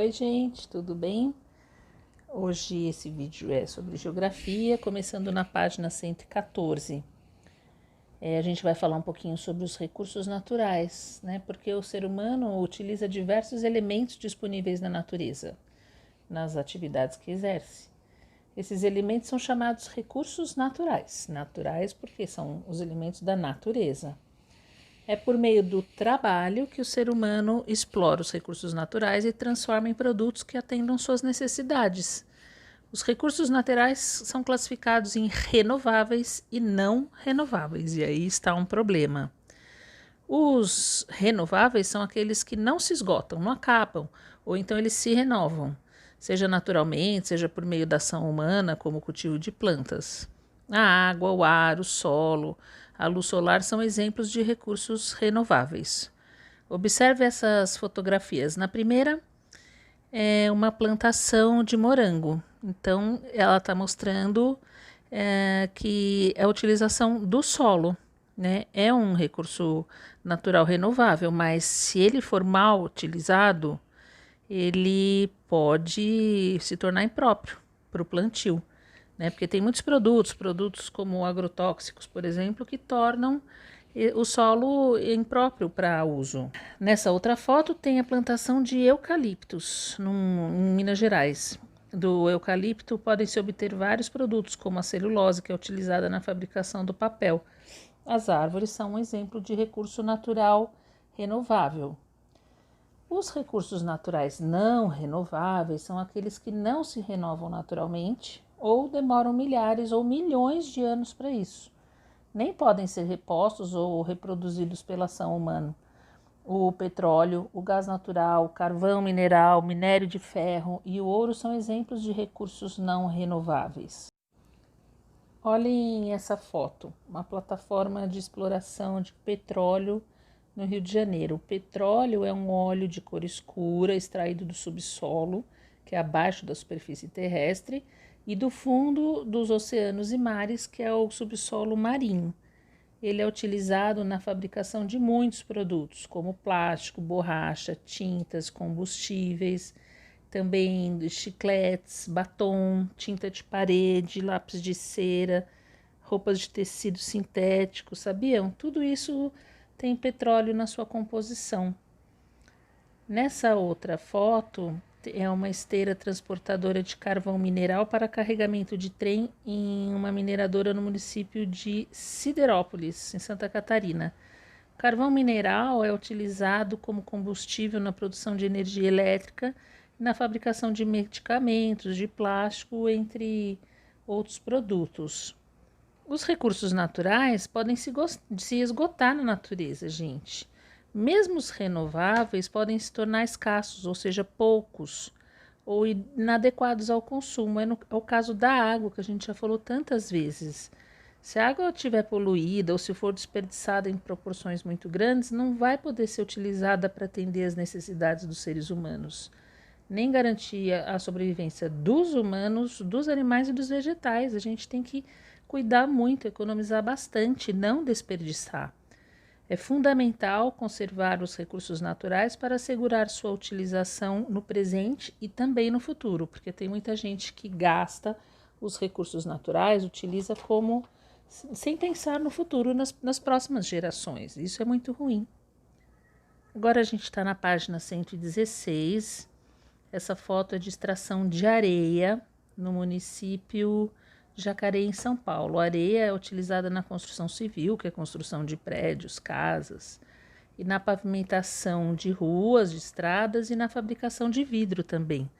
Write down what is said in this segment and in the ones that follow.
Oi, gente, tudo bem? Hoje esse vídeo é sobre geografia, começando na página 114. A gente vai falar um pouquinho sobre os recursos naturais, né? Porque o ser humano utiliza diversos elementos disponíveis na natureza, nas atividades que exerce. Esses elementos são chamados recursos naturais. Naturais porque são os elementos da natureza. É por meio do trabalho que o ser humano explora os recursos naturais e transforma em produtos que atendam suas necessidades. Os recursos naturais são classificados em renováveis e não renováveis, e aí está um problema. Os renováveis são aqueles que não se esgotam, não acabam, ou então eles se renovam, seja naturalmente, seja por meio da ação humana, como o cultivo de plantas. A água, o ar, o solo, a luz solar são exemplos de recursos renováveis. Observe essas fotografias. Na primeira é uma plantação de morango. Então, ela está mostrando que é a utilização do solo, né? É um recurso natural renovável, mas se ele for mal utilizado, ele pode se tornar impróprio para o plantio, né? Porque tem muitos produtos como agrotóxicos, por exemplo, que tornam o solo impróprio para uso. Nessa outra foto tem a plantação de eucaliptos em Minas Gerais. Do eucalipto podem se obter vários produtos, como a celulose, que é utilizada na fabricação do papel. As árvores são um exemplo de recurso natural renovável. Os recursos naturais não renováveis são aqueles que não se renovam naturalmente ou demoram milhares ou milhões de anos para isso. Nem podem ser repostos ou reproduzidos pela ação humana. O petróleo, o gás natural, o carvão mineral, minério de ferro e o ouro são exemplos de recursos não renováveis. Olhem essa foto, uma plataforma de exploração de petróleo no Rio de Janeiro. O petróleo é um óleo de cor escura extraído do subsolo, que é abaixo da superfície terrestre, e do fundo dos oceanos e mares, que é o subsolo marinho. Ele é utilizado na fabricação de muitos produtos, como plástico, borracha, tintas, combustíveis, também chicletes, batom, tinta de parede, lápis de cera, roupas de tecido sintético, sabiam? Tudo isso tem petróleo na sua composição. Nessa outra foto é uma esteira transportadora de carvão mineral para carregamento de trem em uma mineradora no município de Siderópolis, em Santa Catarina. O carvão mineral é utilizado como combustível na produção de energia elétrica e na fabricação de medicamentos, de plástico, entre outros produtos. Os recursos naturais podem se esgotar na natureza, gente. Mesmo os renováveis podem se tornar escassos, ou seja, poucos, ou inadequados ao consumo. É o caso da água, que a gente já falou tantas vezes. Se a água estiver poluída ou se for desperdiçada em proporções muito grandes, não vai poder ser utilizada para atender às necessidades dos seres humanos, nem garantir a sobrevivência dos humanos, dos animais e dos vegetais. A gente tem que cuidar muito, economizar bastante, não desperdiçar. É fundamental conservar os recursos naturais para assegurar sua utilização no presente e também no futuro, porque tem muita gente que gasta os recursos naturais, utiliza como sem pensar no futuro, nas próximas gerações. Isso é muito ruim. Agora a gente está na página 116. Essa foto é de extração de areia no município de Jacareí, em São Paulo. A areia é utilizada na construção civil, que é a construção de prédios, casas, e na pavimentação de ruas, de estradas e na fabricação de vidro também.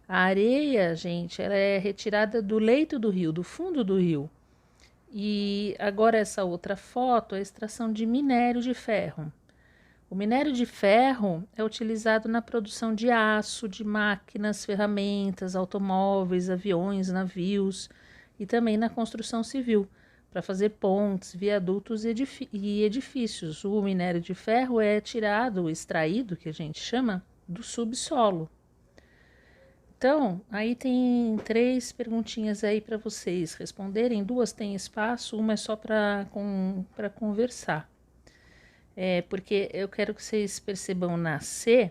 A areia, gente, ela é retirada do leito do rio, do fundo do rio. E agora essa outra foto é a extração de minério de ferro. O minério de ferro é utilizado na produção de aço, de máquinas, ferramentas, automóveis, aviões, navios e também na construção civil, para fazer pontes, viadutos e edifícios. O minério de ferro é tirado, extraído, que a gente chama, do subsolo. Então, aí tem 3 perguntinhas aí para vocês responderem. 2 têm espaço, uma é só para conversar. Porque eu quero que vocês percebam na C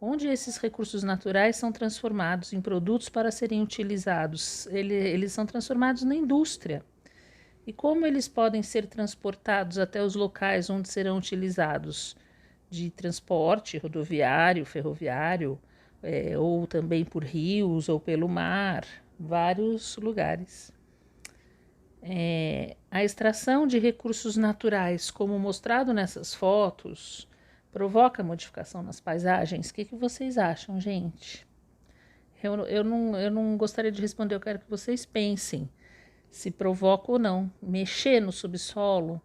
onde esses recursos naturais são transformados em produtos para serem utilizados. Eles são transformados na indústria. E como eles podem ser transportados até os locais onde serão utilizados? De transporte rodoviário, ferroviário, ou também por rios ou pelo mar, vários lugares. A extração de recursos naturais, como mostrado nessas fotos, provoca modificação nas paisagens? O que vocês acham, gente? Eu não gostaria de responder, eu quero que vocês pensem se provoca ou não. Mexer no subsolo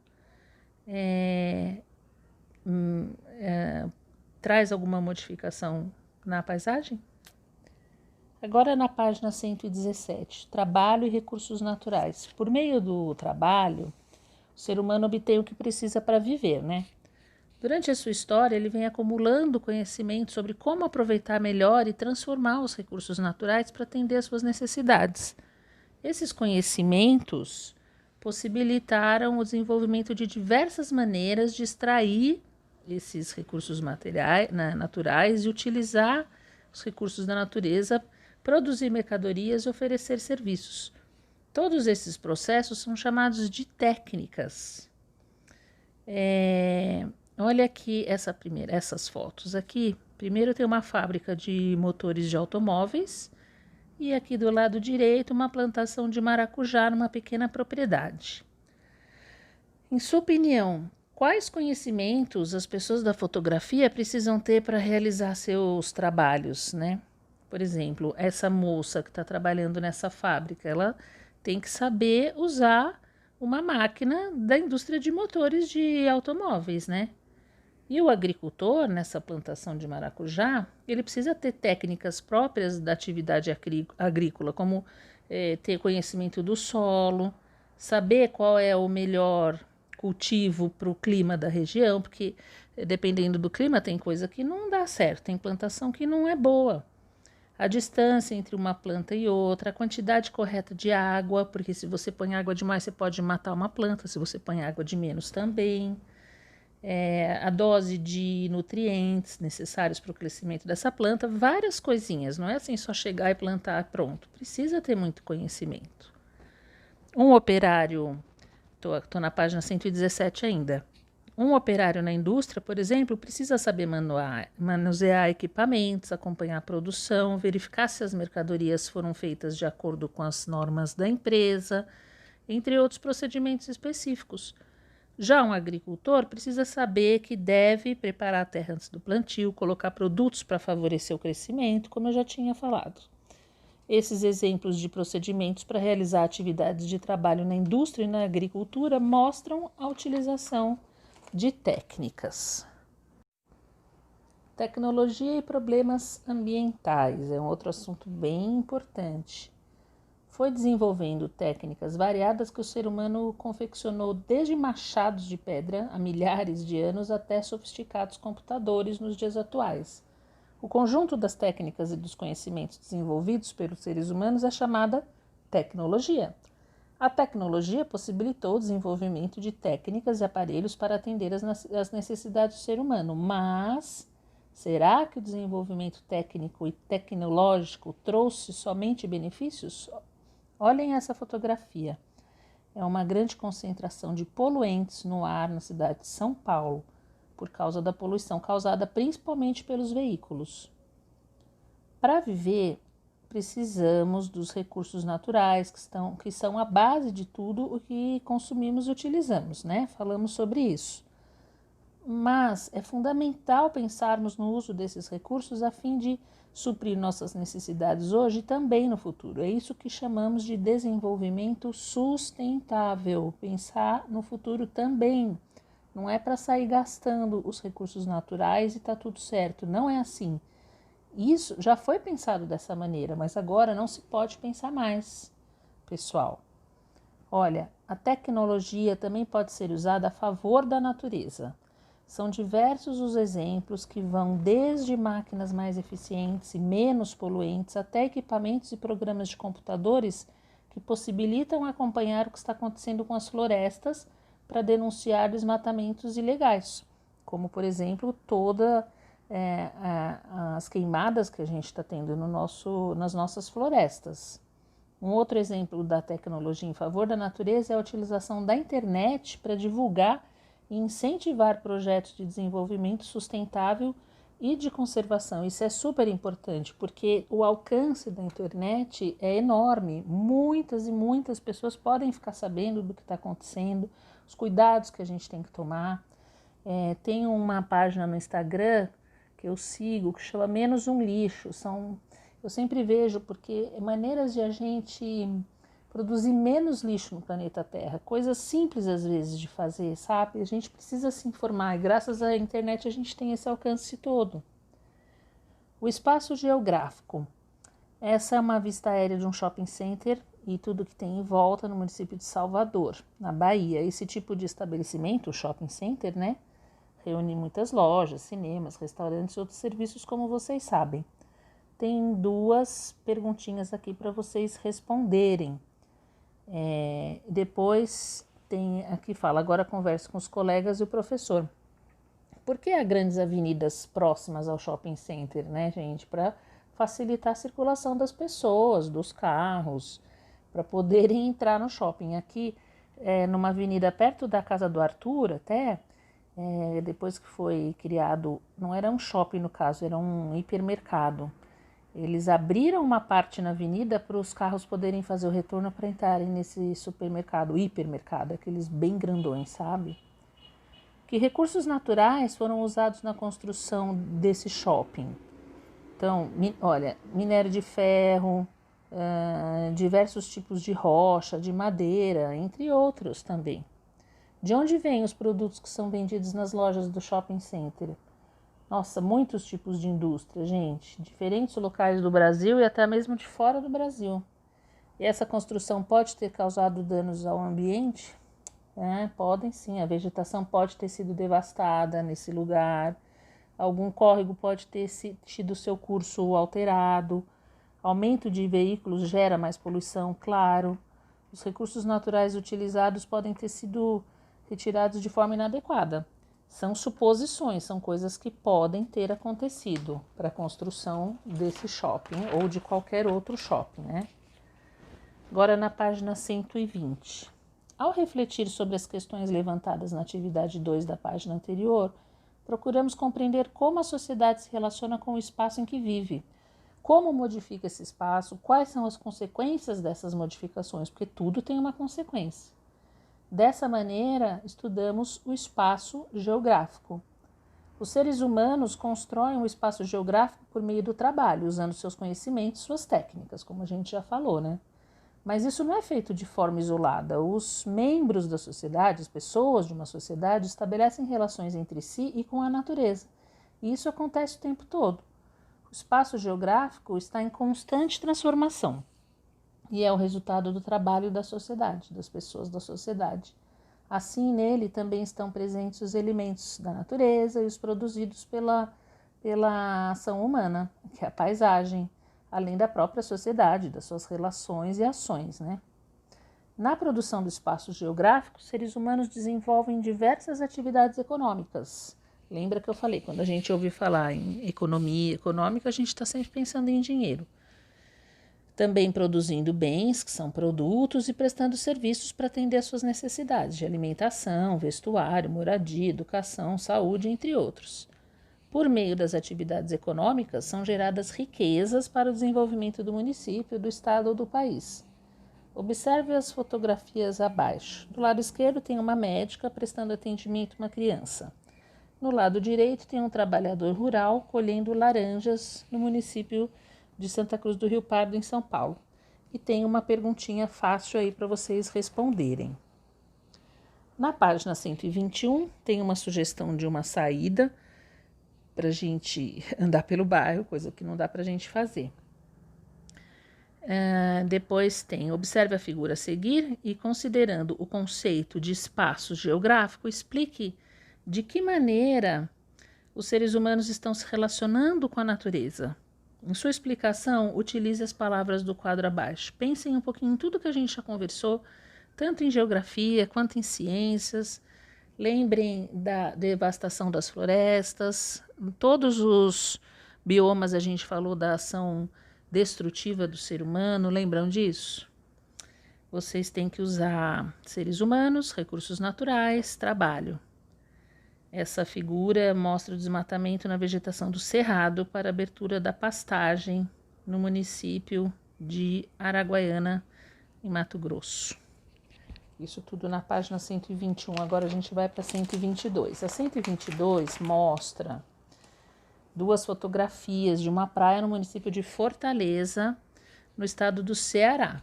traz alguma modificação na paisagem? Agora na página 117, trabalho e recursos naturais. Por meio do trabalho, o ser humano obtém o que precisa para viver, né? Durante a sua história, ele vem acumulando conhecimento sobre como aproveitar melhor e transformar os recursos naturais para atender às suas necessidades. Esses conhecimentos possibilitaram o desenvolvimento de diversas maneiras de extrair esses recursos naturais e utilizar os recursos da natureza, produzir mercadorias e oferecer serviços. Todos esses processos são chamados de técnicas. Olha aqui essas fotos aqui. Primeiro tem uma fábrica de motores de automóveis e aqui do lado direito uma plantação de maracujá numa pequena propriedade. Em sua opinião, quais conhecimentos as pessoas da fotografia precisam ter para realizar seus trabalhos, né? Por exemplo, essa moça que está trabalhando nessa fábrica, ela tem que saber usar uma máquina da indústria de motores de automóveis, né? E o agricultor, nessa plantação de maracujá, ele precisa ter técnicas próprias da atividade agrícola, como ter conhecimento do solo, saber qual é o melhor cultivo para o clima da região, porque dependendo do clima tem coisa que não dá certo, tem plantação que não é boa. A distância entre uma planta e outra, a quantidade correta de água, porque se você põe água demais você pode matar uma planta, se você põe água de menos também. A dose de nutrientes necessários para o crescimento dessa planta, várias coisinhas, não é assim só chegar e plantar pronto, precisa ter muito conhecimento. Um operário, estou na página 117 ainda, um operário na indústria, por exemplo, precisa saber manusear equipamentos, acompanhar a produção, verificar se as mercadorias foram feitas de acordo com as normas da empresa, entre outros procedimentos específicos. Já um agricultor precisa saber que deve preparar a terra antes do plantio, colocar produtos para favorecer o crescimento, como eu já tinha falado. Esses exemplos de procedimentos para realizar atividades de trabalho na indústria e na agricultura mostram a utilização de técnicas. Tecnologia e problemas ambientais é um outro assunto bem importante. Foi desenvolvendo técnicas variadas que o ser humano confeccionou desde machados de pedra há milhares de anos até sofisticados computadores nos dias atuais. O conjunto das técnicas e dos conhecimentos desenvolvidos pelos seres humanos é chamada tecnologia. A tecnologia possibilitou o desenvolvimento de técnicas e aparelhos para atender às necessidades do ser humano, mas será que o desenvolvimento técnico e tecnológico trouxe somente benefícios? Olhem essa fotografia. É uma grande concentração de poluentes no ar na cidade de São Paulo, por causa da poluição causada principalmente pelos veículos. Para viver, precisamos dos recursos naturais, que são a base de tudo o que consumimos e utilizamos, né? Falamos sobre isso. Mas é fundamental pensarmos no uso desses recursos a fim de suprir nossas necessidades hoje e também no futuro. É isso que chamamos de desenvolvimento sustentável. Pensar no futuro também. Não é para sair gastando os recursos naturais e tá tudo certo. Não é assim. Isso já foi pensado dessa maneira, mas agora não se pode pensar mais, pessoal. Olha, a tecnologia também pode ser usada a favor da natureza. São diversos os exemplos que vão desde máquinas mais eficientes e menos poluentes até equipamentos e programas de computadores que possibilitam acompanhar o que está acontecendo com as florestas para denunciar desmatamentos ilegais, como, por exemplo, toda as queimadas que a gente está tendo nas nossas florestas. Um outro exemplo da tecnologia em favor da natureza é a utilização da internet para divulgar e incentivar projetos de desenvolvimento sustentável e de conservação. Isso é super importante, porque o alcance da internet é enorme. Muitas e muitas pessoas podem ficar sabendo do que está acontecendo, os cuidados que a gente tem que tomar. Tem uma página no Instagram que eu sigo, que chama Menos um Lixo. Eu sempre vejo, porque é maneiras de a gente produzir menos lixo no planeta Terra. Coisas simples, às vezes, de fazer, sabe? A gente precisa se informar, e graças à internet a gente tem esse alcance todo. O espaço geográfico. Essa é uma vista aérea de um shopping center e tudo que tem em volta no município de Salvador, na Bahia. Esse tipo de estabelecimento, o shopping center, né? Reúne muitas lojas, cinemas, restaurantes e outros serviços, como vocês sabem. Tem 2 perguntinhas aqui para vocês responderem. Depois tem aqui fala, agora converse com os colegas e o professor. Por que há grandes avenidas próximas ao shopping center, né, gente? Para facilitar a circulação das pessoas, dos carros, para poderem entrar no shopping. Aqui, numa avenida perto da casa do Arthur, até, depois que foi criado, não era um shopping no caso, era um hipermercado. Eles abriram uma parte na avenida para os carros poderem fazer o retorno para entrarem nesse supermercado, hipermercado, aqueles bem grandões, sabe? Que recursos naturais foram usados na construção desse shopping? Então, olha, minério de ferro, diversos tipos de rocha, de madeira, entre outros também. De onde vêm os produtos que são vendidos nas lojas do shopping center? Nossa, muitos tipos de indústria, gente, diferentes locais do Brasil e até mesmo de fora do Brasil. E essa construção pode ter causado danos ao ambiente? Podem sim, a vegetação pode ter sido devastada nesse lugar, algum córrego pode ter tido seu curso alterado, aumento de veículos gera mais poluição, claro. Os recursos naturais utilizados podem ter sido retirados de forma inadequada. São suposições, são coisas que podem ter acontecido para a construção desse shopping ou de qualquer outro shopping, né? Agora na página 120. Ao refletir sobre as questões levantadas na atividade 2 da página anterior, procuramos compreender como a sociedade se relaciona com o espaço em que vive, como modifica esse espaço, quais são as consequências dessas modificações, porque tudo tem uma consequência. Dessa maneira, estudamos o espaço geográfico. Os seres humanos constroem o espaço geográfico por meio do trabalho, usando seus conhecimentos, suas técnicas, como a gente já falou, né? Mas isso não é feito de forma isolada. Os membros da sociedade, as pessoas de uma sociedade, estabelecem relações entre si e com a natureza. E isso acontece o tempo todo. O espaço geográfico está em constante transformação e é o resultado do trabalho da sociedade, das pessoas da sociedade. Assim, nele também estão presentes os elementos da natureza e os produzidos pela ação humana, que é a paisagem, além da própria sociedade, das suas relações e ações, né? Na produção do espaço geográfico, os seres humanos desenvolvem diversas atividades econômicas. Lembra que eu falei, quando a gente ouve falar em economia econômica, a gente está sempre pensando em dinheiro. Também produzindo bens, que são produtos, e prestando serviços para atender às suas necessidades de alimentação, vestuário, moradia, educação, saúde, entre outros. Por meio das atividades econômicas, são geradas riquezas para o desenvolvimento do município, do estado ou do país. Observe as fotografias abaixo. Do lado esquerdo tem uma médica prestando atendimento a uma criança. No lado direito tem um trabalhador rural colhendo laranjas no município de Santa Cruz do Rio Pardo, em São Paulo. E tem uma perguntinha fácil aí para vocês responderem. Na página 121 tem uma sugestão de uma saída para a gente andar pelo bairro, coisa que não dá para a gente fazer. Depois tem, observe a figura a seguir e, considerando o conceito de espaço geográfico, explique de que maneira os seres humanos estão se relacionando com a natureza. Em sua explicação, utilize as palavras do quadro abaixo. Pensem um pouquinho em tudo que a gente já conversou, tanto em geografia quanto em ciências. Lembrem da devastação das florestas. Em todos os biomas a gente falou da ação destrutiva do ser humano, lembram disso? Vocês têm que usar seres humanos, recursos naturais, trabalho. Essa figura mostra o desmatamento na vegetação do Cerrado para abertura da pastagem no município de Araguaiana, em Mato Grosso. Isso tudo na página 121. Agora a gente vai para 122. A 122 mostra duas fotografias de uma praia no município de Fortaleza, no estado do Ceará.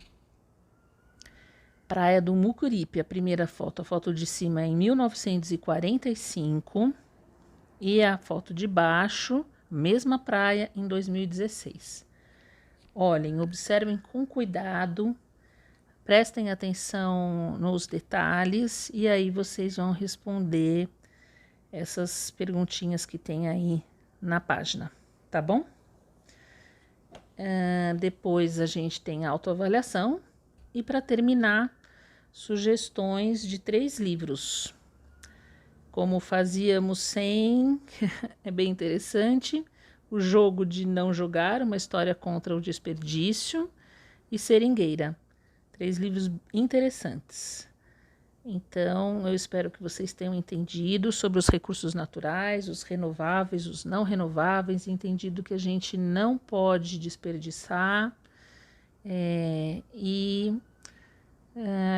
Praia do Mucuripe, a primeira foto. A foto de cima é em 1945 e a foto de baixo, mesma praia, em 2016. Olhem, observem com cuidado, prestem atenção nos detalhes e aí vocês vão responder essas perguntinhas que tem aí na página, tá bom? Depois a gente tem autoavaliação e, para terminar, sugestões de 3 livros. Como fazíamos sem, é bem interessante, O Jogo de Não Jogar, uma história contra o desperdício, e Seringueira. 3 livros interessantes. Então, eu espero que vocês tenham entendido sobre os recursos naturais, os renováveis, os não renováveis, entendido que a gente não pode desperdiçar,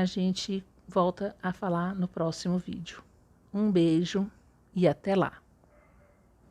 a gente volta a falar no próximo vídeo. Um beijo e até lá!